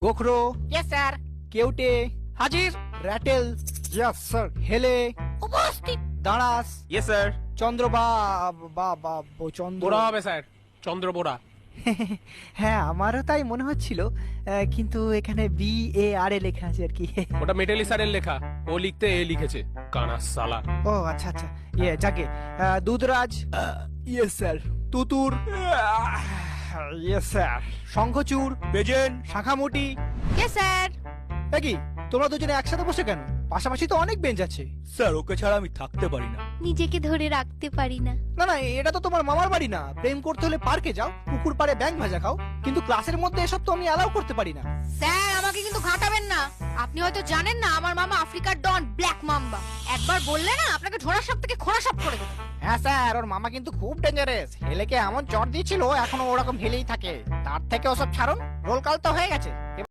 গোখরো, yes sir. কেউটে, হাজির। Ratel, yes sir. হেলে, উপস্থিত। দাঁড়াস, ইয়েস স্যার। চন্দ্র বা বা বা চন্দ্র। বোরা হবে স্যার, চন্দ্র বোরা। হ্যাঁ আমারও তাই মনে হচ্ছিল, কিন্তু এখানে BARA লেখা আছে আর কি। ওটা মেটালি স্যারের লেখা, ও লিখতে এ লিখেছে, কানা সালা। ও আচ্ছা আচ্ছা, যাকে দুধরাজ, ইয়েস স্যার। তুতুর, ইয়েস স্যার। শঙ্খচূড়, বেজেন। শাখামুটি। Yes sir. কি তোমরা দুজনে একসাথে বসে কেন? পাশাপাশি তো অনেক বেঞ্চ আছে। স্যার ওকে ছাড়া আমি থাকতে পারি না। নিজেকে ধরে রাখতে পারি না। না না, এটা তো তোমার মামার বাড়ি না। প্রেম করতে হলে পার্কে যাও, পুকুর পাড়ে ব্যাঙ ভাজা খাও, কিন্তু ক্লাসের মধ্যে এসব তো আমি অ্যালাউ করতে পারি না। স্যার আমাকে কিন্তু ঘাটাবেন না। আপনি হয়তো জানেন না আমার মামা আফ্রিকার ডন ব্ল্যাক মাম্বা। একবার বললে না আপনাকে ঝোড়া সাপ থেকে খোঁড়া সাপ করে দেবো। হ্যাঁ স্যার, ওর মামা কিন্তু খুব ডেঞ্জারাস। হেলেকে এমন জ্বর দিয়েছিল, এখনো ওরকম হেলেই থাকে। তার থেকে ওসব ছাড়ুন, রোল কাল তো হয়ে গেছে।